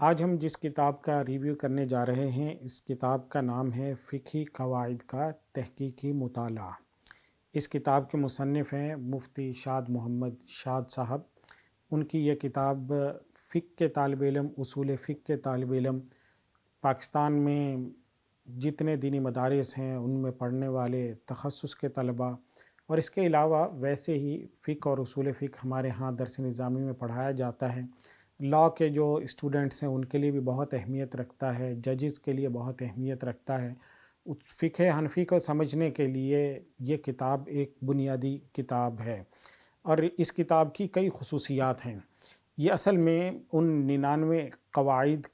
آج ہم جس کتاب کا ریویو کرنے جا رہے ہیں اس کتاب کا نام ہے فقہی قواعد کا تحقیقی مطالعہ۔ اس کتاب کے مصنف ہیں مفتی شاد محمد شاد صاحب۔ ان کی یہ کتاب فقہ کے طالب علم، اصول فقہ کے طالب علم، پاکستان میں جتنے دینی مدارس ہیں ان میں پڑھنے والے تخصص کے طلباء، اور اس کے علاوہ ویسے ہی فقہ اور اصول فقہ ہمارے ہاں درس نظامی میں پڑھایا جاتا ہے، لاء کے جو اسٹوڈنٹس ہیں ان کے لیے بھی بہت اہمیت رکھتا ہے، ججز کے لیے بہت اہمیت رکھتا ہے۔ فقہ حنفی کو سمجھنے کے لیے یہ کتاب ایک بنیادی کتاب ہے، اور اس کتاب کی کئی خصوصیات ہیں۔ یہ اصل میں ان 99 قواعد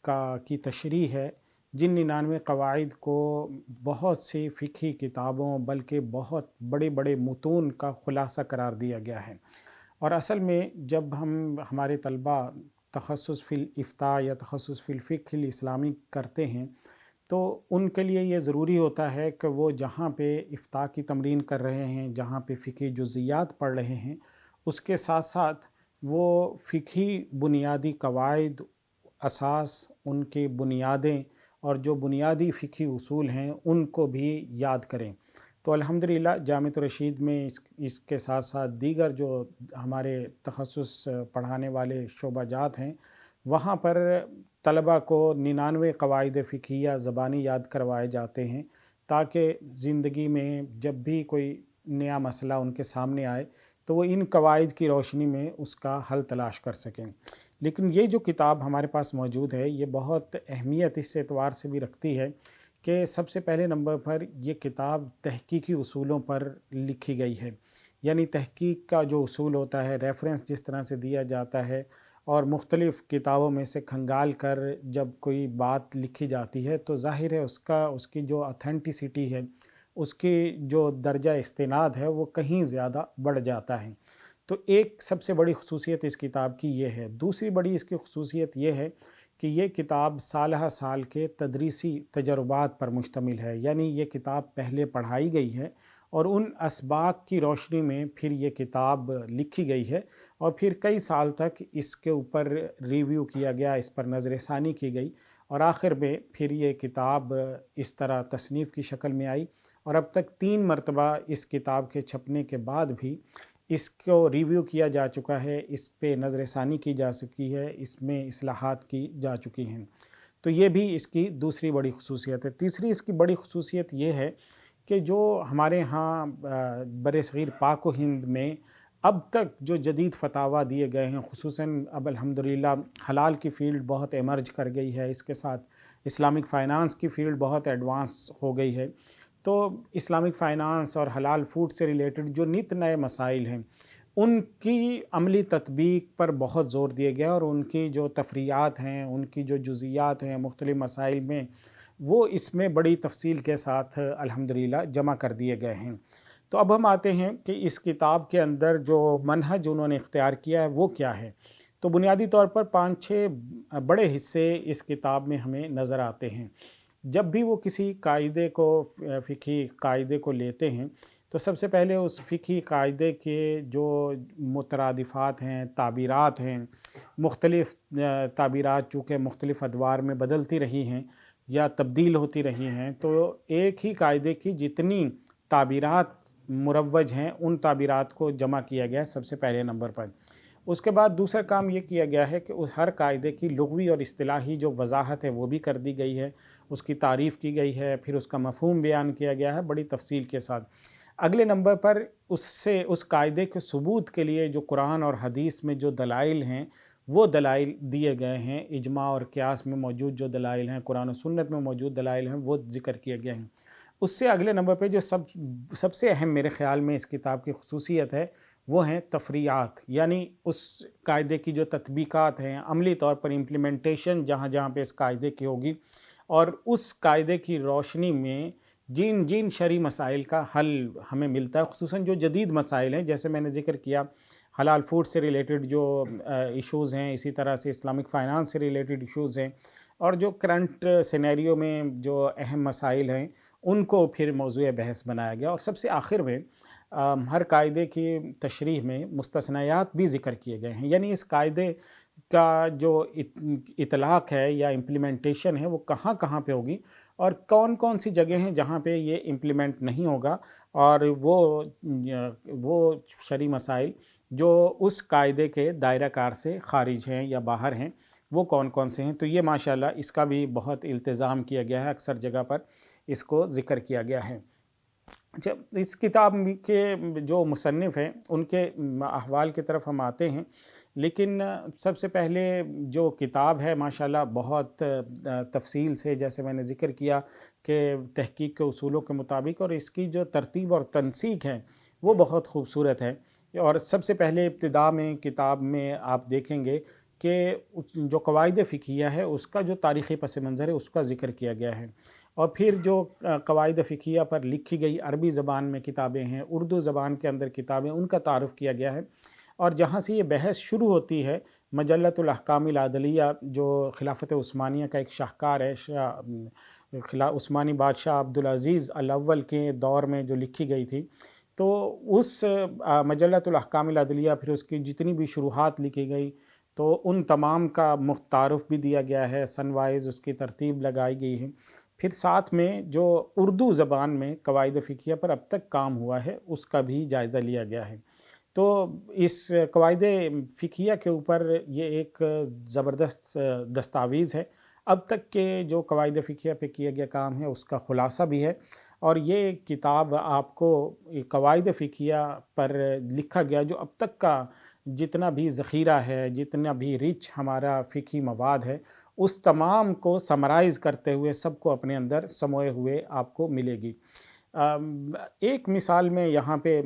کی تشریح ہے جن 99 قواعد کو بہت سی فقہی کتابوں بلکہ بہت بڑے بڑے متون کا خلاصہ قرار دیا گیا ہے۔ اور اصل میں جب ہمارے طلباء تخصص فی الافتاء یا تخصص فی الفقہ الاسلامی کرتے ہیں تو ان کے لیے یہ ضروری ہوتا ہے کہ وہ جہاں پہ افتاء کی تمرین کر رہے ہیں، جہاں پہ فقہی جزئیات پڑھ رہے ہیں، اس کے ساتھ ساتھ وہ فقہی بنیادی قواعد، اساس، ان کی بنیادیں اور جو بنیادی فقہی اصول ہیں ان کو بھی یاد کریں۔ تو الحمدللہ جامعۃ الرشید میں اس کے ساتھ ساتھ دیگر جو ہمارے تخصص پڑھانے والے شعبہ جات ہیں وہاں پر طلباء کو 99 قواعد فقہیہ زبانی یاد کروائے جاتے ہیں تاکہ زندگی میں جب بھی کوئی نیا مسئلہ ان کے سامنے آئے تو وہ ان قواعد کی روشنی میں اس کا حل تلاش کر سکیں۔ لیکن یہ جو کتاب ہمارے پاس موجود ہے یہ بہت اہمیت اس اعتبار سے بھی رکھتی ہے کہ سب سے پہلے نمبر پر یہ کتاب تحقیقی اصولوں پر لکھی گئی ہے، یعنی تحقیق کا جو اصول ہوتا ہے، ریفرنس جس طرح سے دیا جاتا ہے اور مختلف کتابوں میں سے کھنگال کر جب کوئی بات لکھی جاتی ہے تو ظاہر ہے اس کی جو اتھینٹیسٹی ہے، اس کی جو درجہ استناد ہے وہ کہیں زیادہ بڑھ جاتا ہے۔ تو ایک سب سے بڑی خصوصیت اس کتاب کی یہ ہے۔ دوسری بڑی اس کی خصوصیت یہ ہے کہ یہ کتاب سالہ سال کے تدریسی تجربات پر مشتمل ہے، یعنی یہ کتاب پہلے پڑھائی گئی ہے اور ان اسباق کی روشنی میں پھر یہ کتاب لکھی گئی ہے، اور پھر کئی سال تک اس کے اوپر ریویو کیا گیا، اس پر نظر ثانی کی گئی، اور آخر میں پھر یہ کتاب اس طرح تصنیف کی شکل میں آئی، اور اب تک 3 مرتبہ اس کتاب کے چھپنے کے بعد بھی اس کو ریویو کیا جا چکا ہے، اس پہ نظر ثانی کی جا سکی ہے، اس میں اصلاحات کی جا چکی ہیں۔ تو یہ بھی اس کی دوسری بڑی خصوصیت ہے۔ تیسری اس کی بڑی خصوصیت یہ ہے کہ جو ہمارے ہاں بر صغیر پاک و ہند میں اب تک جو جدید فتاویٰ دیے گئے ہیں، خصوصاً اب الحمدللہ حلال کی فیلڈ بہت ایمرج کر گئی ہے، اس کے ساتھ اسلامک فائنانس کی فیلڈ بہت ایڈوانس ہو گئی ہے، تو اسلامک فائنانس اور حلال فوڈ سے ریلیٹڈ جو نت نئے مسائل ہیں ان کی عملی تطبیق پر بہت زور دیا گیا، اور ان کی جو تفریعات ہیں، ان کی جو جزئیات ہیں مختلف مسائل میں، وہ اس میں بڑی تفصیل کے ساتھ الحمدللہ جمع کر دیے گئے ہیں۔ تو اب ہم آتے ہیں کہ اس کتاب کے اندر جو منہج انہوں نے اختیار کیا ہے وہ کیا ہے۔ تو بنیادی طور پر 5-6 بڑے حصے اس کتاب میں ہمیں نظر آتے ہیں۔ جب بھی وہ کسی قاعدے کو، فقہی قاعدے کو لیتے ہیں تو سب سے پہلے اس فقہی قاعدے کے جو مترادفات ہیں، تعبیرات ہیں، مختلف تعبیرات چونکہ مختلف ادوار میں بدلتی رہی ہیں یا تبدیل ہوتی رہی ہیں، تو ایک ہی قاعدے کی جتنی تعبیرات مروج ہیں ان تعبیرات کو جمع کیا گیا ہے سب سے پہلے نمبر پر۔ اس کے بعد دوسرا کام یہ کیا گیا ہے کہ اس ہر قاعدے کی لغوی اور اصطلاحی جو وضاحت ہے وہ بھی کر دی گئی ہے، اس کی تعریف کی گئی ہے، پھر اس کا مفہوم بیان کیا گیا ہے بڑی تفصیل کے ساتھ۔ اگلے نمبر پر اس قاعدے کے ثبوت کے لیے جو قرآن اور حدیث میں جو دلائل ہیں وہ دلائل دیے گئے ہیں، اجماع اور قیاس میں موجود جو دلائل ہیں، قرآن و سنت میں موجود دلائل ہیں وہ ذکر کیے گئے ہیں۔ اس سے اگلے نمبر پہ جو سب سے اہم میرے خیال میں اس کتاب کی خصوصیت ہے وہ ہیں تفریعات، یعنی اس قاعدے کی جو تطبیقات ہیں، عملی طور پر امپلیمنٹیشن جہاں جہاں پہ اس قاعدے کی ہوگی، اور اس قاعدے کی روشنی میں جن شرعی مسائل کا حل ہمیں ملتا ہے، خصوصاً جو جدید مسائل ہیں، جیسے میں نے ذکر کیا حلال فوڈ سے ریلیٹڈ جو ایشوز ہیں، اسی طرح سے اسلامک فائنانس سے ریلیٹڈ ایشوز ہیں، اور جو کرنٹ سینیریو میں جو اہم مسائل ہیں ان کو پھر موضوع بحث بنایا گیا، اور سب سے آخر میں ہر قاعدے کی تشریح میں مستثنیات بھی ذکر کیے گئے ہیں، یعنی اس قاعدے کا جو اطلاق ہے یا امپلیمنٹیشن ہے وہ کہاں کہاں پہ ہوگی اور کون کون سی جگہ ہیں جہاں پہ یہ امپلیمنٹ نہیں ہوگا، اور وہ شرعی مسائل جو اس قاعدے کے دائرہ کار سے خارج ہیں یا باہر ہیں وہ کون کون سے ہیں۔ تو یہ ماشاءاللہ اس کا بھی بہت التزام کیا گیا ہے، اکثر جگہ پر اس کو ذکر کیا گیا ہے۔ اچھا، اس کتاب کے جو مصنف ہیں ان کے احوال کی طرف ہم آتے ہیں، لیکن سب سے پہلے جو کتاب ہے ماشاءاللہ بہت تفصیل سے، جیسے میں نے ذکر کیا کہ تحقیق کے اصولوں کے مطابق، اور اس کی جو ترتیب اور تنسیق ہے وہ بہت خوبصورت ہے۔ اور سب سے پہلے ابتدا میں کتاب میں آپ دیکھیں گے کہ جو قواعد فقہیہ ہے اس کا جو تاریخی پس منظر ہے اس کا ذکر کیا گیا ہے، اور پھر جو قواعد فقہیہ پر لکھی گئی عربی زبان میں کتابیں ہیں، اردو زبان کے اندر کتابیں، ان کا تعارف کیا گیا ہے۔ اور جہاں سے یہ بحث شروع ہوتی ہے، مجلۃ الاحکام العدلیہ جو خلافت عثمانیہ کا ایک شاہکار ہے، عثمانی بادشاہ عبدالعزیز الاول کے دور میں جو لکھی گئی تھی، تو اس مجلۃ الاحکام العدلیہ، پھر اس کی جتنی بھی شروحات لکھی گئی تو ان تمام کا متعارف بھی دیا گیا ہے، سن وائز اس کی ترتیب لگائی گئی ہے۔ پھر ساتھ میں جو اردو زبان میں قواعد فقہیہ پر اب تک کام ہوا ہے اس کا بھی جائزہ لیا گیا ہے۔ تو اس قواعد فقہیہ کے اوپر یہ ایک زبردست دستاویز ہے، اب تک کے جو قواعد فقہیہ پہ کیا گیا کام ہے اس کا خلاصہ بھی ہے، اور یہ کتاب آپ کو قواعد فقہیہ پر لکھا گیا جو اب تک کا جتنا بھی ذخیرہ ہے، جتنا بھی رچ ہمارا فقہی مواد ہے، اس تمام کو سمرائز کرتے ہوئے سب کو اپنے اندر سموئے ہوئے آپ کو ملے گی۔ ایک مثال میں یہاں پہ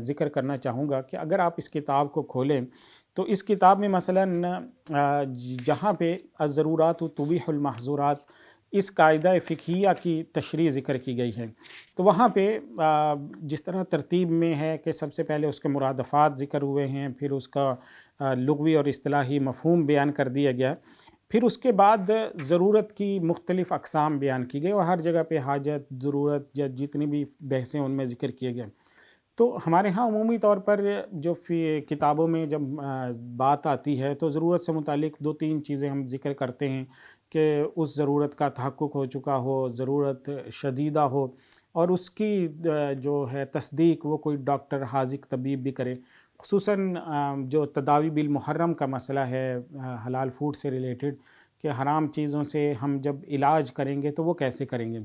ذکر کرنا چاہوں گا کہ اگر آپ اس کتاب کو کھولیں تو اس کتاب میں مثلاً جہاں پہ الضرورات تبیح المحظورات، اس قاعدہ فقہیہ کی تشریح ذکر کی گئی ہے، تو وہاں پہ جس طرح ترتیب میں ہے کہ سب سے پہلے اس کے مرادفات ذکر ہوئے ہیں، پھر اس کا لغوی اور اصطلاحی مفہوم بیان کر دیا گیا، پھر اس کے بعد ضرورت کی مختلف اقسام بیان کی گئی، اور ہر جگہ پہ حاجت، ضرورت یا جتنی بھی بحثیں ان میں ذکر کیے گئے۔ تو ہمارے ہاں عمومی طور پر جو کتابوں میں جب بات آتی ہے تو ضرورت سے متعلق 2-3 چیزیں ہم ذکر کرتے ہیں کہ اس ضرورت کا تحقق ہو چکا ہو، ضرورت شدیدہ ہو، اور اس کی جو ہے تصدیق وہ کوئی ڈاکٹر حاذق طبیب بھی کرے، خصوصاً جو تداوی بالمحرم کا مسئلہ ہے حلال فوڈ سے ریلیٹڈ، کہ حرام چیزوں سے ہم جب علاج کریں گے تو وہ کیسے کریں گے،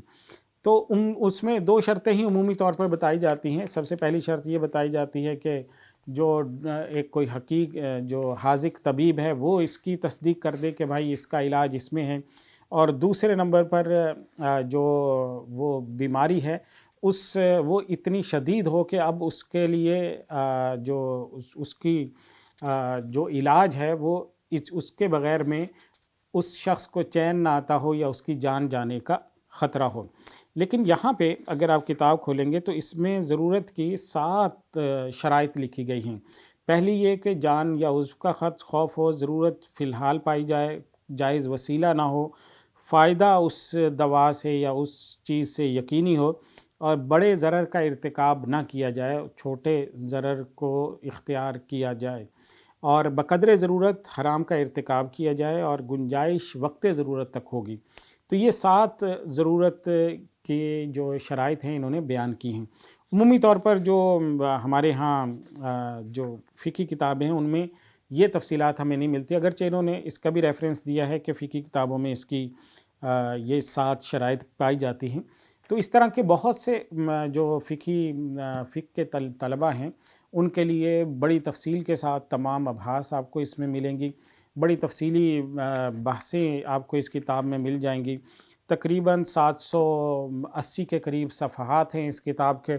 تو اس میں 2 شرطیں ہی عمومی طور پر بتائی جاتی ہیں۔ سب سے پہلی شرط یہ بتائی جاتی ہے کہ جو ایک کوئی جو حاذق طبیب ہے وہ اس کی تصدیق کر دے کہ بھائی اس کا علاج اس میں ہے، اور دوسرے نمبر پر جو وہ بیماری ہے وہ اتنی شدید ہو کہ اب اس کے لیے جو اس کی جو علاج ہے وہ اس کے بغیر میں اس شخص کو چین نہ آتا ہو یا اس کی جان جانے کا خطرہ ہو۔ لیکن یہاں پہ اگر آپ کتاب کھولیں گے تو اس میں ضرورت کی 7 شرائط لکھی گئی ہیں۔ پہلی یہ کہ جان یا عضو کا خوف ہو، ضرورت فی الحال پائی جائے، جائز وسیلہ نہ ہو، فائدہ اس دوا سے یا اس چیز سے یقینی ہو، اور بڑے ضرر کا ارتکاب نہ کیا جائے، چھوٹے ضرر کو اختیار کیا جائے، اور بقدر ضرورت حرام کا ارتکاب کیا جائے، اور گنجائش وقت ضرورت تک ہوگی۔ تو یہ 7 ضرورت کی جو شرائط ہیں انہوں نے بیان کی ہیں۔ عمومی طور پر جو ہمارے ہاں جو فقہی کتابیں ہیں ان میں یہ تفصیلات ہمیں نہیں ملتی، اگرچہ انہوں نے اس کا بھی ریفرنس دیا ہے کہ فقہی کتابوں میں اس کی یہ 7 شرائط پائی جاتی ہیں۔ تو اس طرح کے بہت سے جو فقہ کے طلبہ ہیں ان کے لیے بڑی تفصیل کے ساتھ تمام ابحاث آپ کو اس میں ملیں گی، بڑی تفصیلی بحثیں آپ کو اس کتاب میں مل جائیں گی۔ تقریباً 780 کے قریب صفحات ہیں اس کتاب کے،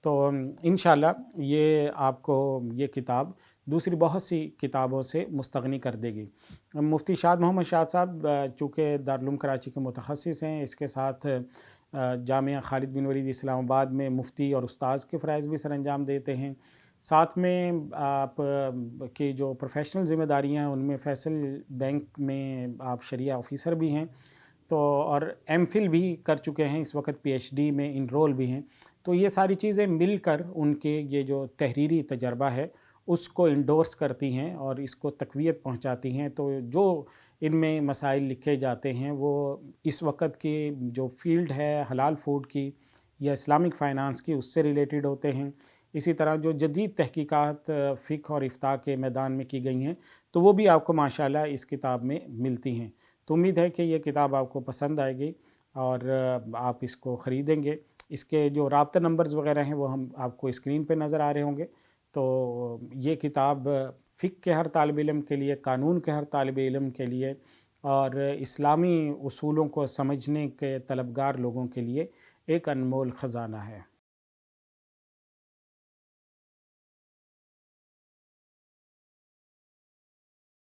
تو انشاءاللہ یہ آپ کو یہ کتاب دوسری بہت سی کتابوں سے مستغنی کر دے گی۔ مفتی شاد محمد شاد صاحب چونکہ دارالعلوم کراچی کے متخصص ہیں، اس کے ساتھ جامعہ خالد بن ولید اسلام آباد میں مفتی اور استاذ کے فرائض بھی سر انجام دیتے ہیں، ساتھ میں آپ کی جو پروفیشنل ذمہ داریاں ہیں ان میں فیصل بینک میں آپ شریعہ آفیسر بھی ہیں، تو اور ایم فل بھی کر چکے ہیں، اس وقت پی ایچ ڈی میں انرول بھی ہیں۔ تو یہ ساری چیزیں مل کر ان کے یہ جو تحریری تجربہ ہے اس کو انڈورس کرتی ہیں اور اس کو تقویت پہنچاتی ہیں۔ تو جو ان میں مسائل لکھے جاتے ہیں وہ اس وقت کی جو فیلڈ ہے حلال فوڈ کی یا اسلامک فائنانس کی، اس سے ریلیٹڈ ہوتے ہیں۔ اسی طرح جو جدید تحقیقات فقہ اور افتاء کے میدان میں کی گئی ہیں تو وہ بھی آپ کو ماشاءاللہ اس کتاب میں ملتی ہیں۔ تو امید ہے کہ یہ کتاب آپ کو پسند آئے گی اور آپ اس کو خریدیں گے۔ اس کے جو رابطہ نمبرز وغیرہ ہیں وہ ہم آپ کو اسکرین پہ نظر آ رہے ہوں گے۔ تو یہ کتاب فقہ کے ہر طالب علم کے لیے، قانون کے ہر طالب علم کے لیے اور اسلامی اصولوں کو سمجھنے کے طلبگار لوگوں کے لیے ایک انمول خزانہ ہے۔